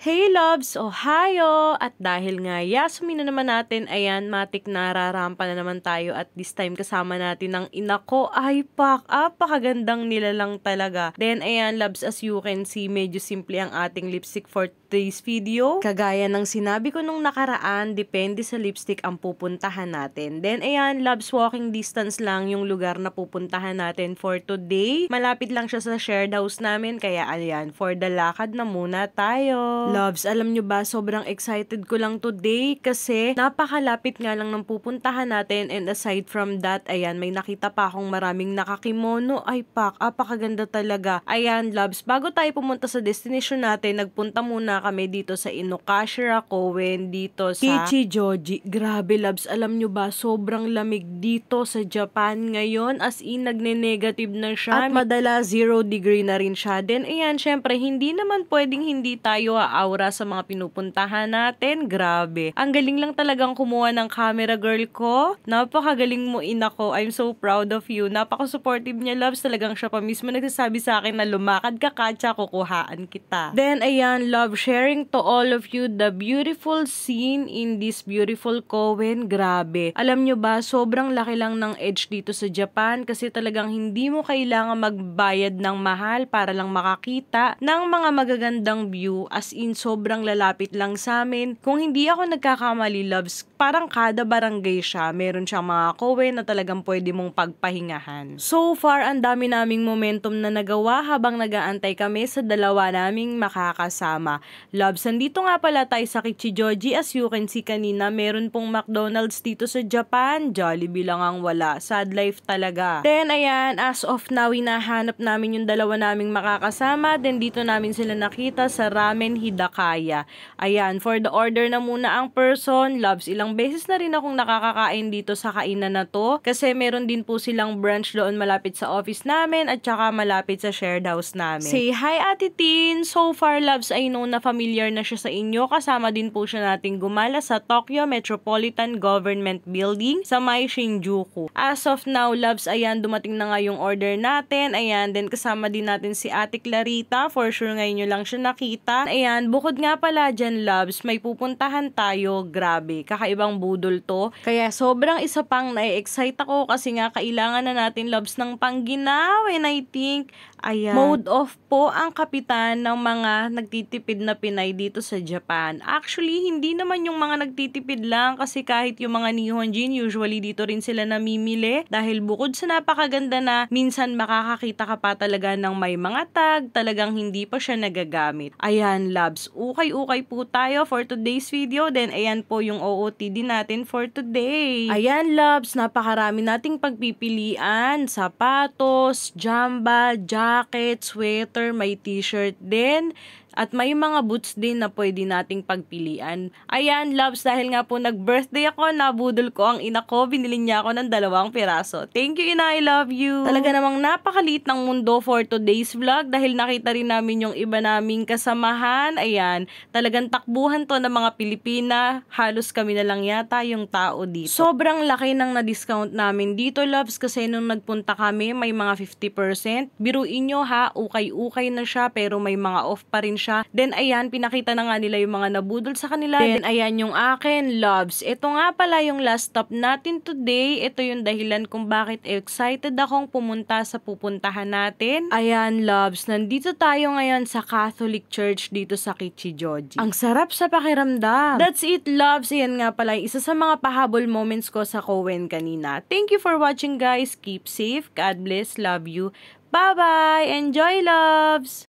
Hey loves! Ohayo! At dahil nga Yasumi na naman natin, ayan, matik nararampa na naman tayo at this time kasama natin ng ina ko. Ay pak! Apakagandang nila lang talaga. Then ayan loves, as you can see, medyo simple ang ating lipstick for today's video. Kagaya ng sinabi ko nung nakaraan, depende sa lipstick ang pupuntahan natin. Then ayan loves, walking distance lang yung lugar na pupuntahan natin for today. Malapit lang siya sa shared house namin, kaya ayan, for the lakad na muna tayo. Loves, alam nyo ba, sobrang excited ko lang today kasi napakalapit nga lang ng pupuntahan natin, and aside from that, ayan, may nakita pa akong maraming nakakimono. Ay pak, apakaganda talaga. Ayan loves, bago tayo pumunta sa destination natin, nagpunta muna kami dito sa Inokashira Koen, dito sa Kichijoji. Grabe loves, alam nyo ba, sobrang lamig dito sa Japan ngayon, as in nagne-negative na siya. At madala 0 degree na rin siya. Then ayan, syempre, hindi naman pwedeng hindi tayo aura sa mga pinupuntahan natin. Grabe. Ang galing lang talagang kumuha ng camera, girl ko. Napakagaling mo, ina ko. I'm so proud of you. Napaka-supportive niya, loves. Talagang siya pa mismo nagsasabi sa akin na lumakad ka, Katya, kukuhaan kita. Then, ayan, love, sharing to all of you the beautiful scene in this beautiful Koen. Grabe. Alam nyo ba, sobrang laki lang ng edge dito sa Japan kasi talagang hindi mo kailangan magbayad ng mahal para lang makakita ng mga magagandang view, as in sobrang lalapit lang sa amin. Kung hindi ako nagkakamali, loves, parang kada barangay siya, meron siyang mga Koen na talagang pwede mong pagpahingahan. So far, ang dami naming momentum na nagawa habang nag-aantay kami sa dalawa naming makakasama. Loves, nandito nga pala tayo sa Kichijoji. As you can see kanina, meron pong McDonald's dito sa Japan. Jollibee lang ang wala. Sad life talaga. Then, ayan, as of now, hinahanap namin yung dalawa naming makakasama. Then, dito namin sila nakita sa Ramen Hidakaya. Ayan, for the order na muna ang person. Loves, ilang beses na rin akong nakakakain dito sa kainan na to kasi meron din po silang branch doon malapit sa office namin at saka malapit sa shared house namin. Say hi, Ate Tin! So far, loves, I know na familiar na siya sa inyo. Kasama din po siya nating gumala sa Tokyo Metropolitan Government Building sa may Shinjuku. As of now, loves, ayan, dumating na nga yung order natin. Ayan, then kasama din natin si Ate Clarita. For sure, ngayon nyo lang siya nakita. Ayan, bukod nga pala dyan, loves, may pupuntahan tayo. Grabe, kakaibang budol to. Kaya sobrang isa pang na-excite ako kasi nga kailangan na natin, loves, ng pangginaw. And I think, ayan, mode off po ang kapitan ng mga nagtitipid na Pinay dito sa Japan. Actually, hindi naman yung mga nagtitipid lang kasi kahit yung mga Nihonjin, usually dito rin sila namimili dahil bukod sa napakaganda na minsan makakakita ka pa talaga ng may mga tag, talagang hindi pa siya nagagamit. Ayan, loves, ukay-ukay po tayo for today's video. Then, ayan po yung OOTD natin for today. Ayan, loves, napakarami nating pagpipilian. Sapatos, jamba, jacket, sweater, may t-shirt din. At may mga boots din na pwede nating pagpilian. Ayan, loves, dahil nga po nag-birthday ako, nabudol ko ang ina ko, binili niya ako ng 2 piraso. Thank you, ina, I love you. Talaga namang napakaliit ng mundo for today's vlog dahil nakita rin namin yung iba naming kasamahan. Ayan, talagang takbuhan to ng mga Pilipina. Halos kami na lang yata yung tao dito. Sobrang laki ng na-discount namin dito, loves, kasi nung nagpunta kami, may mga 50%. Biruin nyo ha, ukay-ukay na siya pero may mga off pa rin siya. Then, ayan, pinakita na nga nila yung mga nabudol sa kanila. Then, ayan yung akin, loves. Ito nga pala yung last stop natin today. Ito yung dahilan kung bakit excited akong pumunta sa pupuntahan natin. Ayan, loves, nandito tayo ngayon sa Catholic Church dito sa Kichijoji. Ang sarap sa pakiramdam. That's it, loves. Ayan nga pala, isa sa mga pahabol moments ko sa Koen kanina. Thank you for watching, guys. Keep safe. God bless. Love you. Bye-bye. Enjoy, loves.